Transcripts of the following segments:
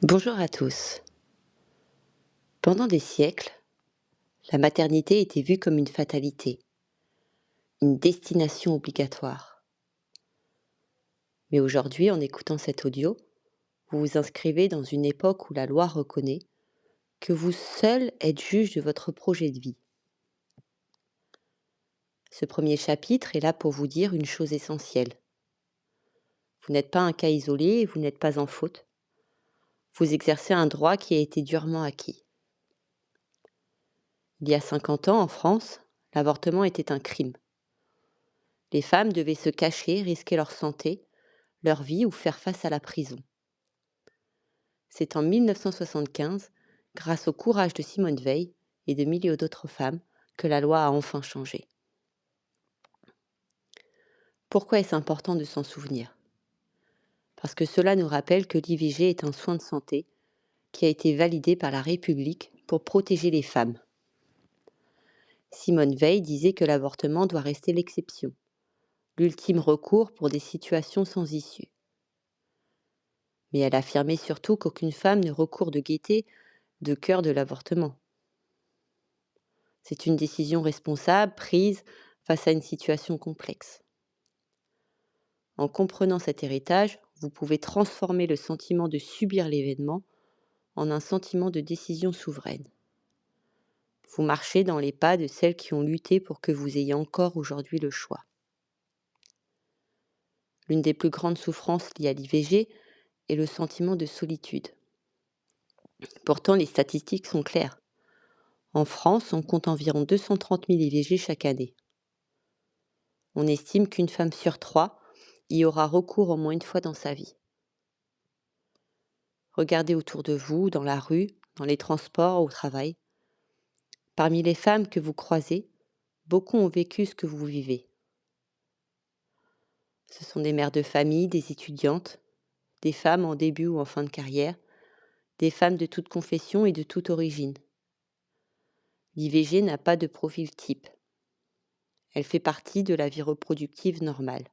Bonjour à tous. Pendant des siècles, la maternité était vue comme une fatalité, une destination obligatoire. Mais aujourd'hui, en écoutant cet audio, vous vous inscrivez dans une époque où la loi reconnaît que vous seul êtes juge de votre projet de vie. Ce premier chapitre est là pour vous dire une chose essentielle. Vous n'êtes pas un cas isolé et vous n'êtes pas en faute. Vous exercez un droit qui a été durement acquis. Il y a 50 ans, en France, l'avortement était un crime. Les femmes devaient se cacher, risquer leur santé, leur vie ou faire face à la prison. C'est en 1975, grâce au courage de Simone Veil et de milliers d'autres femmes, que la loi a enfin changé. Pourquoi est-ce important de s'en souvenir ? Parce que cela nous rappelle que l'IVG est un soin de santé qui a été validé par la République pour protéger les femmes. Simone Veil disait que l'avortement doit rester l'exception, l'ultime recours pour des situations sans issue. Mais elle affirmait surtout qu'aucune femme ne recourt de gaieté de cœur de l'avortement. C'est une décision responsable prise face à une situation complexe. En comprenant cet héritage, vous pouvez transformer le sentiment de subir l'événement en un sentiment de décision souveraine. Vous marchez dans les pas de celles qui ont lutté pour que vous ayez encore aujourd'hui le choix. L'une des plus grandes souffrances liées à l'IVG est le sentiment de solitude. Pourtant, les statistiques sont claires. En France, on compte environ 230 000 IVG chaque année. On estime qu'une femme sur 3 y aura recours au moins une fois dans sa vie. Regardez autour de vous, dans la rue, dans les transports, au travail. Parmi les femmes que vous croisez, beaucoup ont vécu ce que vous vivez. Ce sont des mères de famille, des étudiantes, des femmes en début ou en fin de carrière, des femmes de toute confession et de toute origine. L'IVG n'a pas de profil type. Elle fait partie de la vie reproductive normale.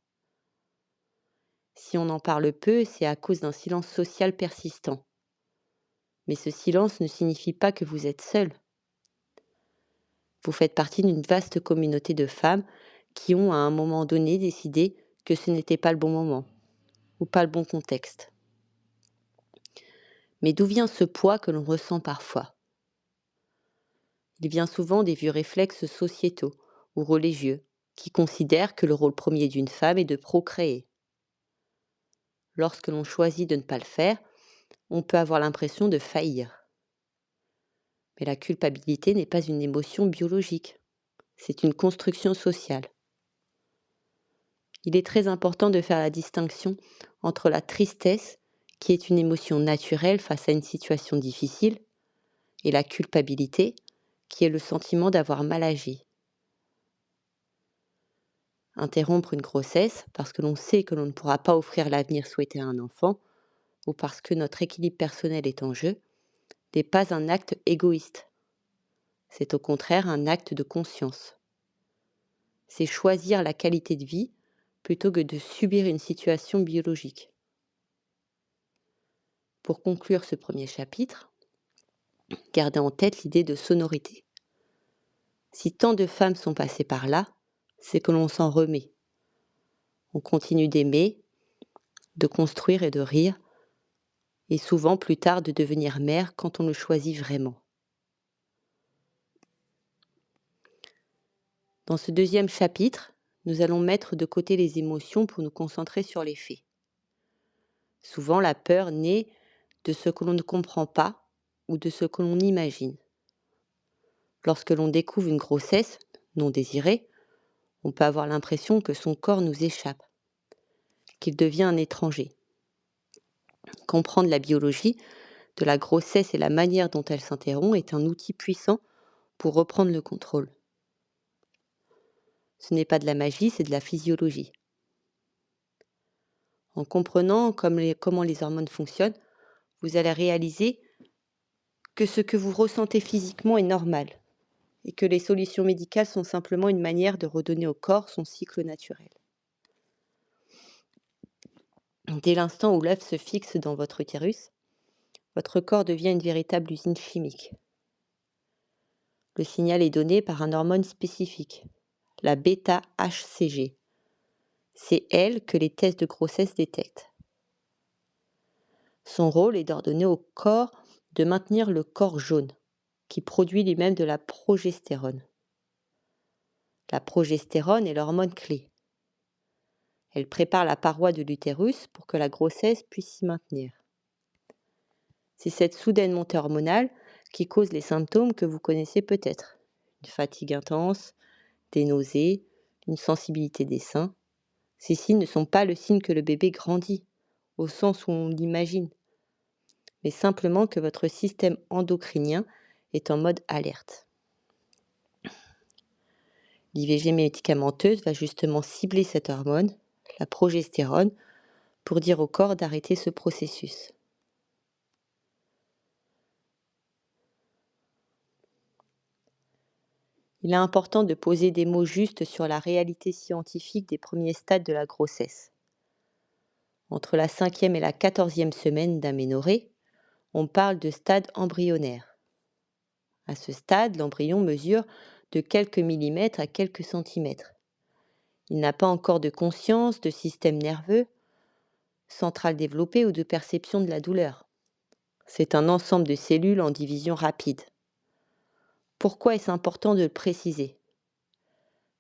Si on en parle peu, c'est à cause d'un silence social persistant. Mais ce silence ne signifie pas que vous êtes seul. Vous faites partie d'une vaste communauté de femmes qui ont à un moment donné décidé que ce n'était pas le bon moment ou pas le bon contexte. Mais d'où vient ce poids que l'on ressent parfois ? Il vient souvent des vieux réflexes sociétaux ou religieux qui considèrent que le rôle premier d'une femme est de procréer. Lorsque l'on choisit de ne pas le faire, on peut avoir l'impression de faillir. Mais la culpabilité n'est pas une émotion biologique, c'est une construction sociale. Il est très important de faire la distinction entre la tristesse, qui est une émotion naturelle face à une situation difficile, et la culpabilité, qui est le sentiment d'avoir mal agi. Interrompre une grossesse parce que l'on sait que l'on ne pourra pas offrir l'avenir souhaité à un enfant, ou parce que notre équilibre personnel est en jeu, n'est pas un acte égoïste. C'est au contraire un acte de conscience. C'est choisir la qualité de vie plutôt que de subir une situation biologique. Pour conclure ce premier chapitre, gardez en tête l'idée de sonorité. Si tant de femmes sont passées par là, c'est que l'on s'en remet. On continue d'aimer, de construire et de rire, et souvent plus tard de devenir mère quand on le choisit vraiment. Dans ce deuxième chapitre, nous allons mettre de côté les émotions pour nous concentrer sur les faits. Souvent, la peur naît de ce que l'on ne comprend pas ou de ce que l'on imagine. Lorsque l'on découvre une grossesse non désirée, on peut avoir l'impression que son corps nous échappe, qu'il devient un étranger. Comprendre la biologie de la grossesse et la manière dont elle s'interrompt est un outil puissant pour reprendre le contrôle. Ce n'est pas de la magie, c'est de la physiologie. En comprenant comment les hormones fonctionnent, vous allez réaliser que ce que vous ressentez physiquement est normal et que les solutions médicales sont simplement une manière de redonner au corps son cycle naturel. Dès l'instant où l'œuf se fixe dans votre utérus, Votre corps devient une véritable usine chimique. Le signal est donné par une hormone spécifique, la bêta-HCG. C'est elle que les tests de grossesse détectent. Son rôle est d'ordonner au corps de maintenir le corps jaune, qui produit lui-même de la progestérone. La progestérone est l'hormone clé. Elle prépare la paroi de l'utérus pour que la grossesse puisse s'y maintenir. C'est cette soudaine montée hormonale qui cause les symptômes que vous connaissez peut-être. Une fatigue intense, des nausées, une sensibilité des seins. Ces signes ne sont pas le signe que le bébé grandit, au sens où on l'imagine, mais simplement que votre système endocrinien est en mode alerte. L'IVG médicamenteuse va justement cibler cette hormone, la progestérone, pour dire au corps d'arrêter ce processus. Il est important de poser des mots justes sur la réalité scientifique des premiers stades de la grossesse. Entre la 5e et la 14e semaine d'aménorrhée, on parle de stade embryonnaire. À ce stade, l'embryon mesure de quelques millimètres à quelques centimètres. Il n'a pas encore de conscience, de système nerveux central développé ou de perception de la douleur. C'est un ensemble de cellules en division rapide. Pourquoi est-ce important de le préciser ?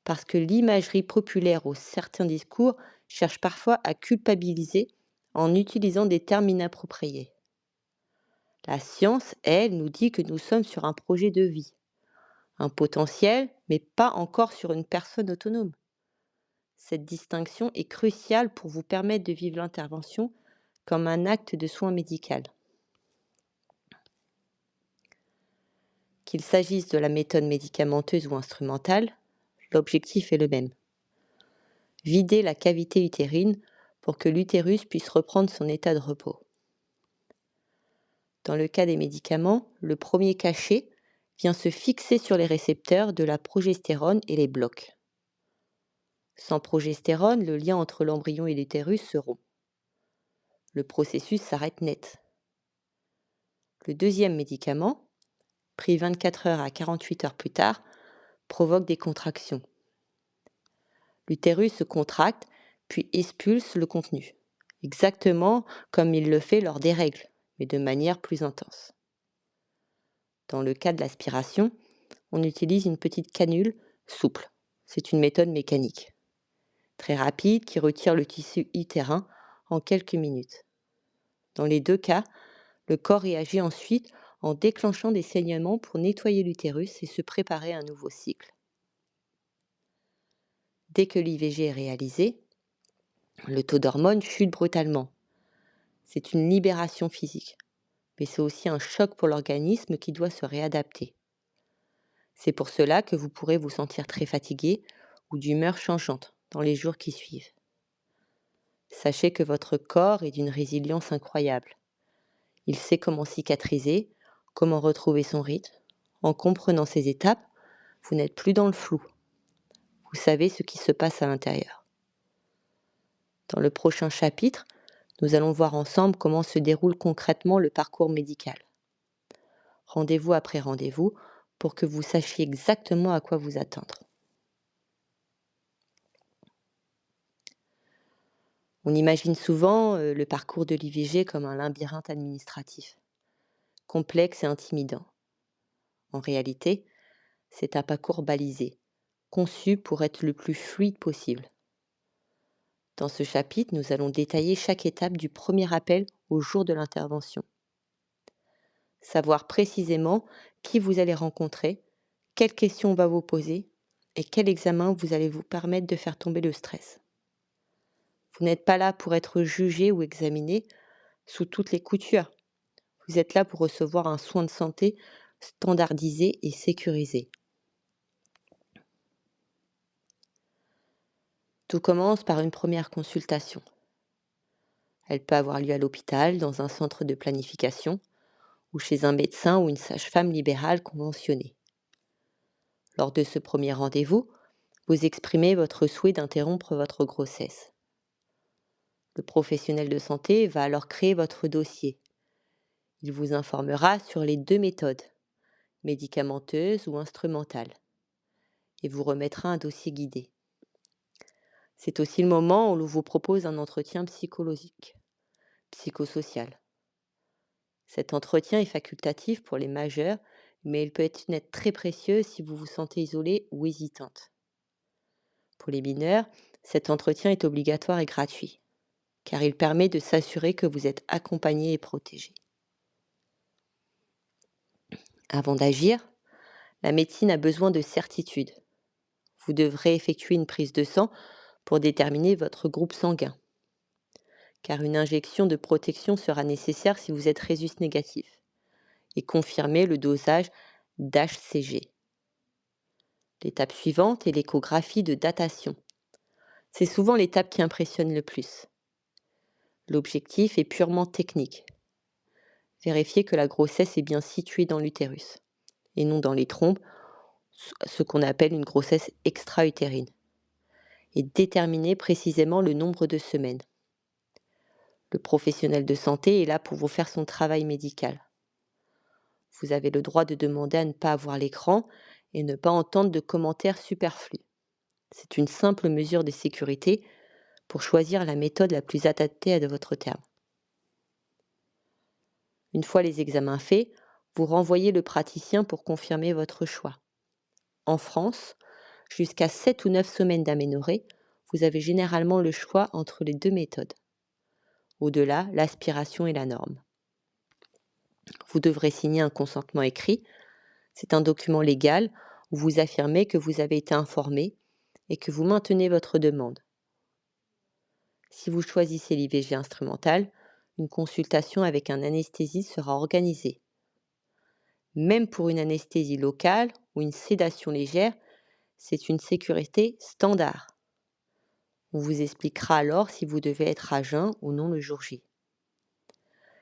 Parce que l'imagerie populaire ou certains discours cherchent parfois à culpabiliser en utilisant des termes inappropriés. La science, elle, nous dit que nous sommes sur un projet de vie, un potentiel, mais pas encore sur une personne autonome. Cette distinction est cruciale pour vous permettre de vivre l'intervention comme un acte de soin médical. Qu'il s'agisse de la méthode médicamenteuse ou instrumentale, l'objectif est le même. Vider la cavité utérine pour que l'utérus puisse reprendre son état de repos. Dans le cas des médicaments, le premier cachet vient se fixer sur les récepteurs de la progestérone et les bloque. Sans progestérone, le lien entre l'embryon et l'utérus se rompt. Le processus s'arrête net. Le deuxième médicament, pris 24 heures à 48 heures plus tard, provoque des contractions. L'utérus se contracte, puis expulse le contenu, exactement comme il le fait lors des règles, mais de manière plus intense. Dans le cas de l'aspiration, on utilise une petite canule souple. C'est une méthode mécanique, très rapide, qui retire le tissu utérin en quelques minutes. Dans les deux cas, le corps réagit ensuite en déclenchant des saignements pour nettoyer l'utérus et se préparer à un nouveau cycle. Dès que l'IVG est réalisé, le taux d'hormones chute brutalement. C'est une libération physique, mais c'est aussi un choc pour l'organisme qui doit se réadapter. C'est pour cela que vous pourrez vous sentir très fatigué ou d'humeur changeante dans les jours qui suivent. Sachez que votre corps est d'une résilience incroyable. Il sait comment cicatriser, comment retrouver son rythme. En comprenant ces étapes, vous n'êtes plus dans le flou. Vous savez ce qui se passe à l'intérieur. Dans le prochain chapitre, nous allons voir ensemble comment se déroule concrètement le parcours médical. Rendez-vous après rendez-vous pour que vous sachiez exactement à quoi vous attendre. On imagine souvent le parcours de l'IVG comme un labyrinthe administratif, complexe et intimidant. En réalité, c'est un parcours balisé, conçu pour être le plus fluide possible. Dans ce chapitre, nous allons détailler chaque étape du premier appel au jour de l'intervention. Savoir précisément qui vous allez rencontrer, quelles questions on va vous poser et quel examen vous allez vous permettre de faire tomber le stress. Vous n'êtes pas là pour être jugé ou examiné sous toutes les coutures. Vous êtes là pour recevoir un soin de santé standardisé et sécurisé. Tout commence par une première consultation. Elle peut avoir lieu à l'hôpital, dans un centre de planification, ou chez un médecin ou une sage-femme libérale conventionnée. Lors de ce premier rendez-vous, vous exprimez votre souhait d'interrompre votre grossesse. Le professionnel de santé va alors créer votre dossier. Il vous informera sur les deux méthodes, médicamenteuse ou instrumentale, et vous remettra un dossier guidé. C'est aussi le moment où l'on vous propose un entretien psychologique, psychosocial. Cet entretien est facultatif pour les majeurs, mais il peut être une aide très précieuse si vous vous sentez isolée ou hésitante. Pour les mineurs, cet entretien est obligatoire et gratuit, car il permet de s'assurer que vous êtes accompagné et protégé. Avant d'agir, la médecine a besoin de certitude. Vous devrez effectuer une prise de sang pour déterminer votre groupe sanguin, car une injection de protection sera nécessaire si vous êtes rhésus négatif, et confirmer le dosage d'HCG. L'étape suivante est l'échographie de datation. C'est souvent l'étape qui impressionne le plus. L'objectif est purement technique. Vérifier que la grossesse est bien située dans l'utérus, et non dans les trompes, ce qu'on appelle une grossesse extra-utérine, et déterminer précisément le nombre de semaines. Le professionnel de santé est là pour vous faire son travail médical. Vous avez le droit de demander à ne pas avoir l'écran et ne pas entendre de commentaires superflus. C'est une simple mesure de sécurité pour choisir la méthode la plus adaptée à votre terme. Une fois les examens faits, vous renvoyez le praticien pour confirmer votre choix. En France, jusqu'à 7 ou 9 semaines d'aménorrhée, vous avez généralement le choix entre les deux méthodes. Au-delà, l'aspiration est la norme. Vous devrez signer un consentement écrit. C'est un document légal où vous affirmez que vous avez été informé et que vous maintenez votre demande. Si vous choisissez l'IVG instrumentale, une consultation avec un anesthésiste sera organisée. Même pour une anesthésie locale ou une sédation légère, c'est une sécurité standard. On vous expliquera alors si vous devez être à jeun ou non le jour J.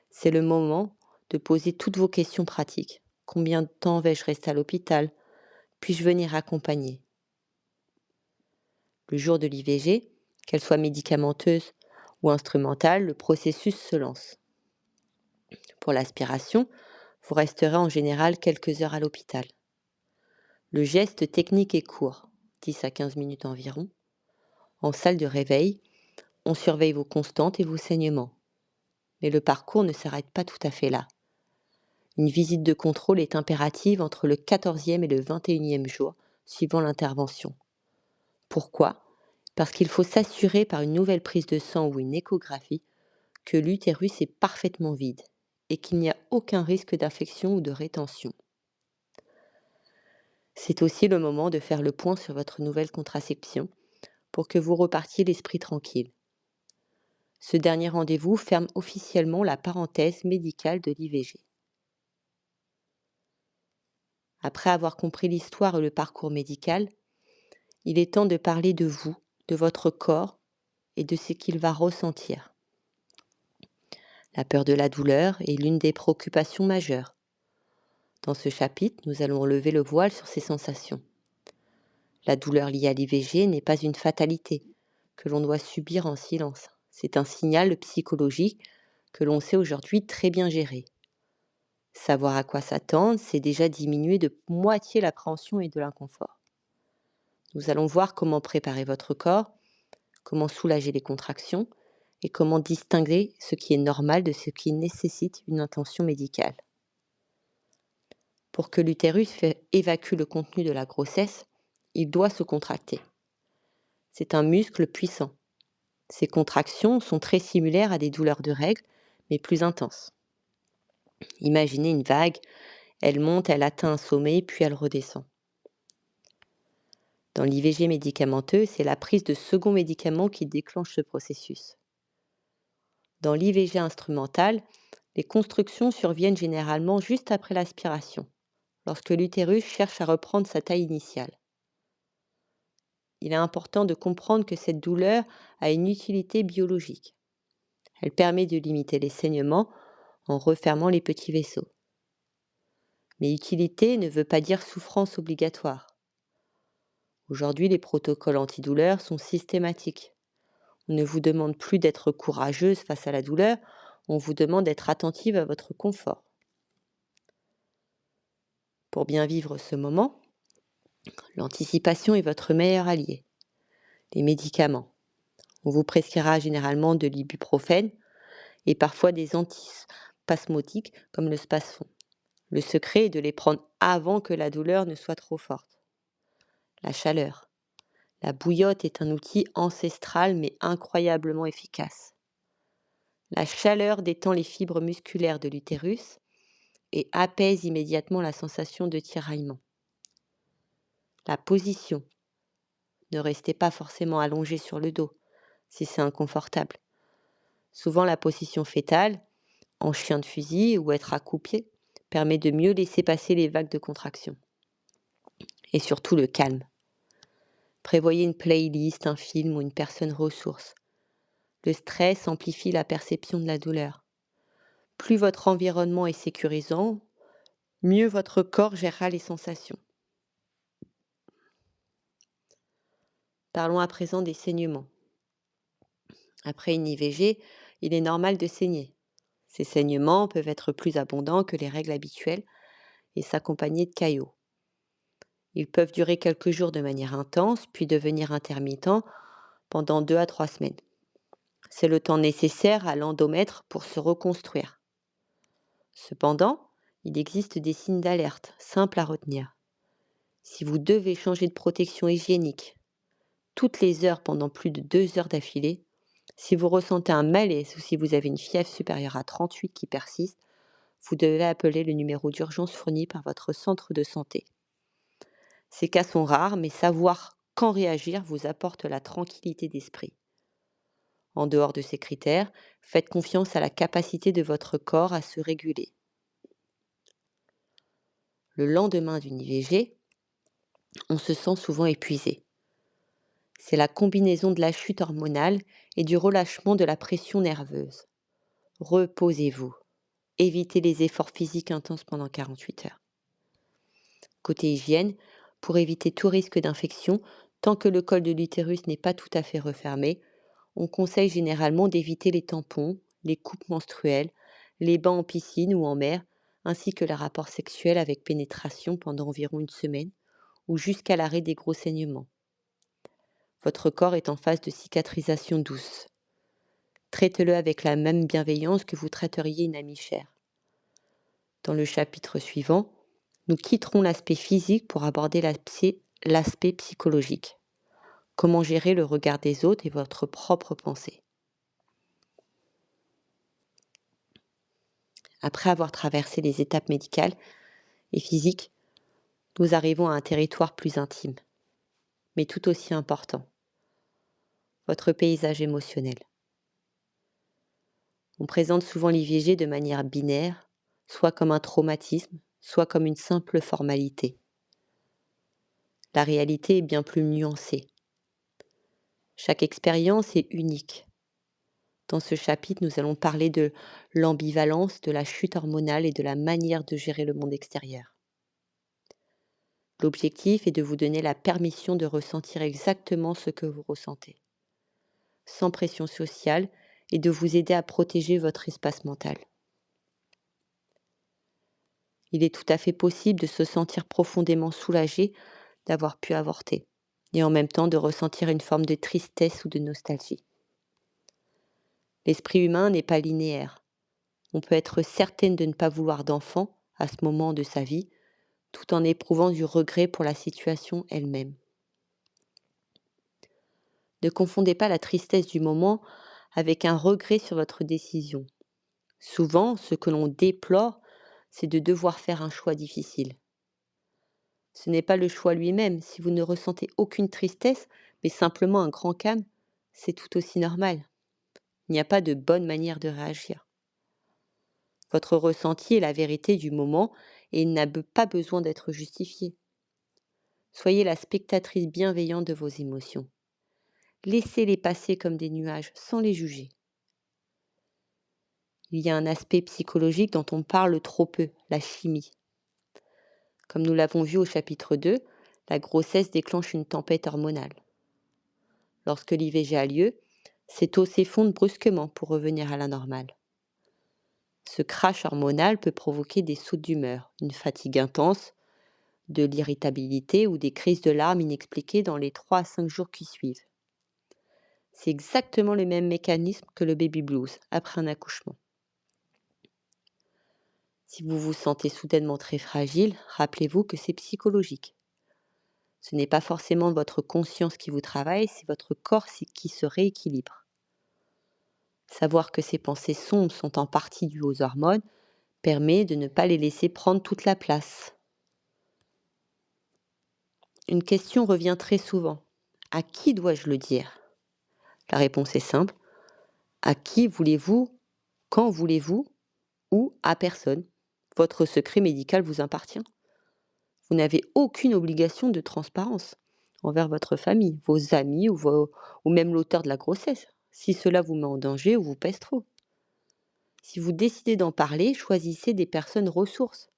C'est le moment de poser toutes vos questions pratiques. Combien de temps vais-je rester à l'hôpital? Puis-je venir accompagner? Le jour de l'IVG, qu'elle soit médicamenteuse ou instrumentale, le processus se lance. Pour l'aspiration, vous resterez en général quelques heures à l'hôpital. Le geste technique est court, 10 à 15 minutes environ. En salle de réveil, on surveille vos constantes et vos saignements. Mais le parcours ne s'arrête pas tout à fait là. Une visite de contrôle est impérative entre le 14e et le 21e jour, suivant l'intervention. Pourquoi? Parce qu'il faut s'assurer par une nouvelle prise de sang ou une échographie que l'utérus est parfaitement vide et qu'il n'y a aucun risque d'infection ou de rétention. C'est aussi le moment de faire le point sur votre nouvelle contraception pour que vous repartiez l'esprit tranquille. Ce dernier rendez-vous ferme officiellement la parenthèse médicale de l'IVG. Après avoir compris l'histoire et le parcours médical, il est temps de parler de vous, de votre corps et de ce qu'il va ressentir. La peur de la douleur est l'une des préoccupations majeures. Dans ce chapitre, nous allons lever le voile sur ces sensations. La douleur liée à l'IVG n'est pas une fatalité que l'on doit subir en silence. C'est un signal psychologique que l'on sait aujourd'hui très bien gérer. Savoir à quoi s'attendre, c'est déjà diminuer de moitié l'appréhension et de l'inconfort. Nous allons voir comment préparer votre corps, comment soulager les contractions et comment distinguer ce qui est normal de ce qui nécessite une intention médicale. Pour que l'utérus évacue le contenu de la grossesse, il doit se contracter. C'est un muscle puissant. Ces contractions sont très similaires à des douleurs de règles, mais plus intenses. Imaginez une vague, elle monte, elle atteint un sommet, puis elle redescend. Dans l'IVG médicamenteux, c'est la prise de second médicament qui déclenche ce processus. Dans l'IVG instrumental, les constructions surviennent généralement juste après l'aspiration, lorsque l'utérus cherche à reprendre sa taille initiale. Il est important de comprendre que cette douleur a une utilité biologique. Elle permet de limiter les saignements en refermant les petits vaisseaux. Mais utilité ne veut pas dire souffrance obligatoire. Aujourd'hui, les protocoles antidouleurs sont systématiques. On ne vous demande plus d'être courageuse face à la douleur, on vous demande d'être attentive à votre confort. Pour bien vivre ce moment, l'anticipation est votre meilleur allié. Les médicaments. On vous prescrira généralement de l'ibuprofène et parfois des antispasmodiques comme le Spasfon. Le secret est de les prendre avant que la douleur ne soit trop forte. La chaleur. La bouillotte est un outil ancestral mais incroyablement efficace. La chaleur détend les fibres musculaires de l'utérus et apaise immédiatement la sensation de tiraillement. La position. Ne restez pas forcément allongé sur le dos si c'est inconfortable. Souvent la position fétale, en chien de fusil ou être accroupié, permet de mieux laisser passer les vagues de contraction. Et surtout le calme. Prévoyez une playlist, un film ou une personne ressource. Le stress amplifie la perception de la douleur. Plus votre environnement est sécurisant, mieux votre corps gérera les sensations. Parlons à présent des saignements. Après une IVG, il est normal de saigner. Ces saignements peuvent être plus abondants que les règles habituelles et s'accompagner de caillots. Ils peuvent durer quelques jours de manière intense, puis devenir intermittents pendant 2 à 3 semaines. C'est le temps nécessaire à l'endomètre pour se reconstruire. Cependant, il existe des signes d'alerte simples à retenir. Si vous devez changer de protection hygiénique toutes les heures pendant plus de 2 heures d'affilée, si vous ressentez un malaise ou si vous avez une fièvre supérieure à 38 qui persiste, vous devez appeler le numéro d'urgence fourni par votre centre de santé. Ces cas sont rares, mais savoir quand réagir vous apporte la tranquillité d'esprit. En dehors de ces critères, faites confiance à la capacité de votre corps à se réguler. Le lendemain d'une IVG, on se sent souvent épuisé. C'est la combinaison de la chute hormonale et du relâchement de la pression nerveuse. Reposez-vous. Évitez les efforts physiques intenses pendant 48 heures. Côté hygiène, pour éviter tout risque d'infection, tant que le col de l'utérus n'est pas tout à fait refermé, on conseille généralement d'éviter les tampons, les coupes menstruelles, les bains en piscine ou en mer, ainsi que les rapports sexuels avec pénétration pendant environ une semaine ou jusqu'à l'arrêt des gros saignements. Votre corps est en phase de cicatrisation douce. Traitez-le avec la même bienveillance que vous traiteriez une amie chère. Dans le chapitre suivant, nous quitterons l'aspect physique pour aborder l'aspect psychologique. Comment gérer le regard des autres et votre propre pensée. Après avoir traversé les étapes médicales et physiques, nous arrivons à un territoire plus intime, mais tout aussi important, votre paysage émotionnel. On présente souvent l'IVG de manière binaire, soit comme un traumatisme, soit comme une simple formalité. La réalité est bien plus nuancée. Chaque expérience est unique. Dans ce chapitre, nous allons parler de l'ambivalence, de la chute hormonale et de la manière de gérer le monde extérieur. L'objectif est de vous donner la permission de ressentir exactement ce que vous ressentez, sans pression sociale, et de vous aider à protéger votre espace mental. Il est tout à fait possible de se sentir profondément soulagé d'avoir pu avorter, et en même temps de ressentir une forme de tristesse ou de nostalgie. L'esprit humain n'est pas linéaire. On peut être certaine de ne pas vouloir d'enfant à ce moment de sa vie, tout en éprouvant du regret pour la situation elle-même. Ne confondez pas la tristesse du moment avec un regret sur votre décision. Souvent, ce que l'on déplore, c'est de devoir faire un choix difficile. Ce n'est pas le choix lui-même. Si vous ne ressentez aucune tristesse, mais simplement un grand calme, c'est tout aussi normal. Il n'y a pas de bonne manière de réagir. Votre ressenti est la vérité du moment et il n'a pas besoin d'être justifié. Soyez la spectatrice bienveillante de vos émotions. Laissez-les passer comme des nuages sans les juger. Il y a un aspect psychologique dont on parle trop peu, la chimie. Comme nous l'avons vu au chapitre 2, la grossesse déclenche une tempête hormonale. Lorsque l'IVG a lieu, ces taux s'effondrent brusquement pour revenir à la normale. Ce crash hormonal peut provoquer des sautes d'humeur, une fatigue intense, de l'irritabilité ou des crises de larmes inexpliquées dans les 3 à 5 jours qui suivent. C'est exactement le même mécanisme que le baby blues après un accouchement. Si vous vous sentez soudainement très fragile, rappelez-vous que c'est psychologique. Ce n'est pas forcément votre conscience qui vous travaille, c'est votre corps qui se rééquilibre. Savoir que ces pensées sombres sont en partie dues aux hormones permet de ne pas les laisser prendre toute la place. Une question revient très souvent. À qui dois-je le dire ? La réponse est simple. À qui voulez-vous ? Quand voulez-vous ? Ou à personne. Votre secret médical vous appartient. Vous n'avez aucune obligation de transparence envers votre famille, vos amis ou même l'auteur de la grossesse, si cela vous met en danger ou vous pèse trop. Si vous décidez d'en parler, choisissez des personnes ressources,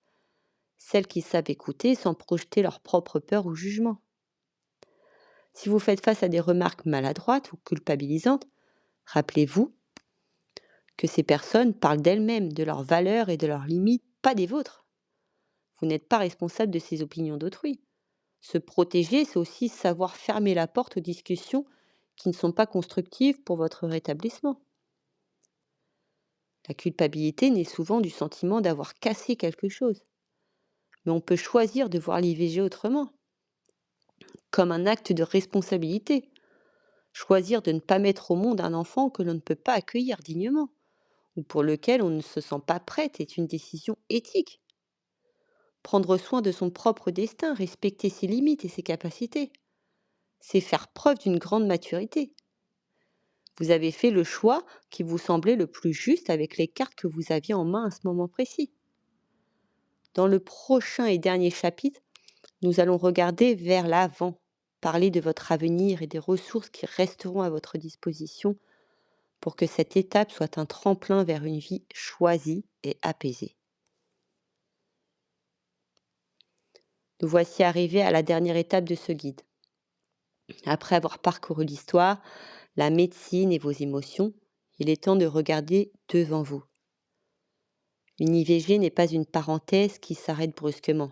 celles qui savent écouter sans projeter leur propre peur ou jugement. Si vous faites face à des remarques maladroites ou culpabilisantes, rappelez-vous que ces personnes parlent d'elles-mêmes, de leurs valeurs et de leurs limites, pas des vôtres. Vous n'êtes pas responsable de ces opinions d'autrui. Se protéger, c'est aussi savoir fermer la porte aux discussions qui ne sont pas constructives pour votre rétablissement. La culpabilité naît souvent du sentiment d'avoir cassé quelque chose. Mais on peut choisir de voir l'IVG autrement, comme un acte de responsabilité. Choisir de ne pas mettre au monde un enfant que l'on ne peut pas accueillir dignement, ou pour lequel on ne se sent pas prête, est une décision éthique. Prendre soin de son propre destin, respecter ses limites et ses capacités, c'est faire preuve d'une grande maturité. Vous avez fait le choix qui vous semblait le plus juste avec les cartes que vous aviez en main à ce moment précis. Dans le prochain et dernier chapitre, nous allons regarder vers l'avant, parler de votre avenir et des ressources qui resteront à votre disposition pour que cette étape soit un tremplin vers une vie choisie et apaisée. Nous voici arrivés à la dernière étape de ce guide. Après avoir parcouru l'histoire, la médecine et vos émotions, il est temps de regarder devant vous. Une IVG n'est pas une parenthèse qui s'arrête brusquement.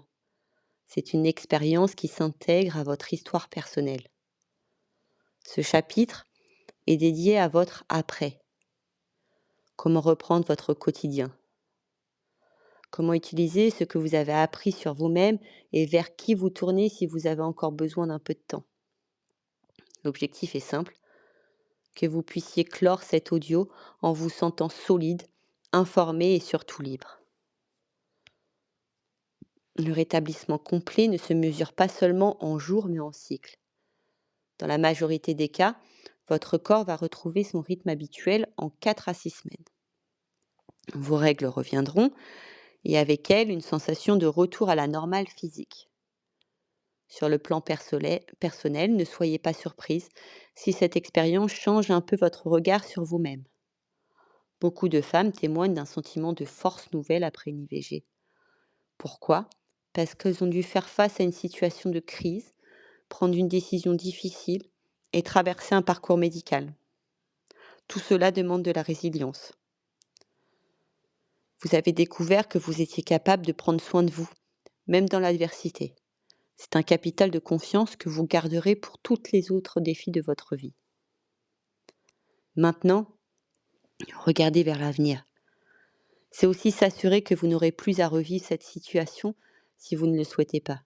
C'est une expérience qui s'intègre à votre histoire personnelle. Ce chapitre est dédié à votre après. Comment reprendre votre quotidien ? Comment utiliser ce que vous avez appris sur vous-même et vers qui vous tournez si vous avez encore besoin d'un peu de temps ? L'objectif est simple, que vous puissiez clore cet audio en vous sentant solide, informé et surtout libre. Le rétablissement complet ne se mesure pas seulement en jours mais en cycles. Dans la majorité des cas, votre corps va retrouver son rythme habituel en 4 à 6 semaines. Vos règles reviendront et avec elles une sensation de retour à la normale physique. Sur le plan personnel, ne soyez pas surprise si cette expérience change un peu votre regard sur vous-même. Beaucoup de femmes témoignent d'un sentiment de force nouvelle après une IVG. Pourquoi ? Parce qu'elles ont dû faire face à une situation de crise, prendre une décision difficile et traverser un parcours médical. Tout cela demande de la résilience. Vous avez découvert que vous étiez capable de prendre soin de vous, même dans l'adversité. C'est un capital de confiance que vous garderez pour tous les autres défis de votre vie. Maintenant, regardez vers l'avenir. C'est aussi s'assurer que vous n'aurez plus à revivre cette situation si vous ne le souhaitez pas.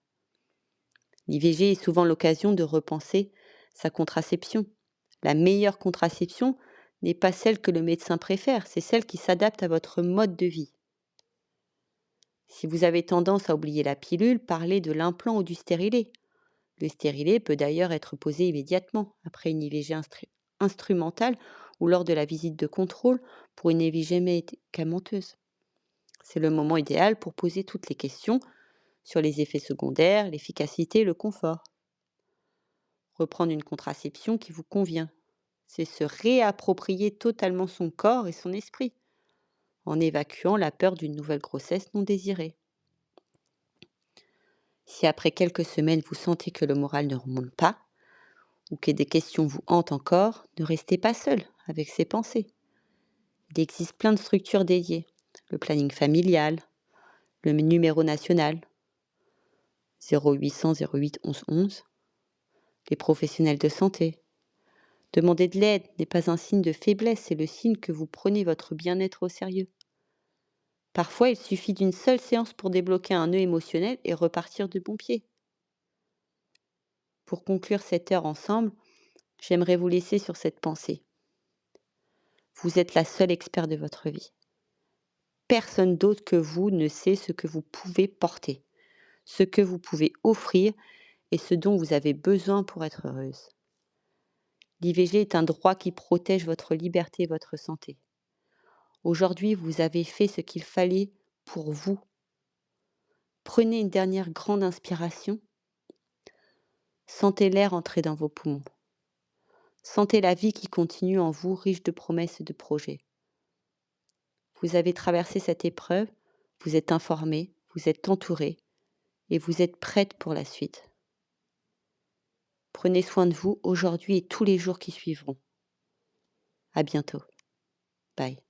L'IVG est souvent l'occasion de repenser sa contraception. La meilleure contraception n'est pas celle que le médecin préfère, c'est celle qui s'adapte à votre mode de vie. Si vous avez tendance à oublier la pilule, parlez de l'implant ou du stérilet. Le stérilet peut d'ailleurs être posé immédiatement après une IVG instrumentale ou lors de la visite de contrôle pour une IVG médicamenteuse. C'est le moment idéal pour poser toutes les questions sur les effets secondaires, l'efficacité et le confort. Reprendre une contraception qui vous convient, c'est se réapproprier totalement son corps et son esprit, en évacuant la peur d'une nouvelle grossesse non désirée. Si après quelques semaines vous sentez que le moral ne remonte pas, ou que des questions vous hantent encore, ne restez pas seul avec ces pensées. Il existe plein de structures dédiées, le planning familial, le numéro national 0800 08 11 11, les professionnels de santé. Demander de l'aide n'est pas un signe de faiblesse, c'est le signe que vous prenez votre bien-être au sérieux. Parfois, il suffit d'une seule séance pour débloquer un nœud émotionnel et repartir de bon pied. Pour conclure cette heure ensemble, j'aimerais vous laisser sur cette pensée. Vous êtes la seule experte de votre vie. Personne d'autre que vous ne sait ce que vous pouvez porter, ce que vous pouvez offrir et ce dont vous avez besoin pour être heureuse. L'IVG est un droit qui protège votre liberté et votre santé. Aujourd'hui, vous avez fait ce qu'il fallait pour vous. Prenez une dernière grande inspiration. Sentez l'air entrer dans vos poumons. Sentez la vie qui continue en vous, riche de promesses et de projets. Vous avez traversé cette épreuve, vous êtes informé, vous êtes entouré et vous êtes prête pour la suite. Prenez soin de vous aujourd'hui et tous les jours qui suivront. À bientôt. Bye.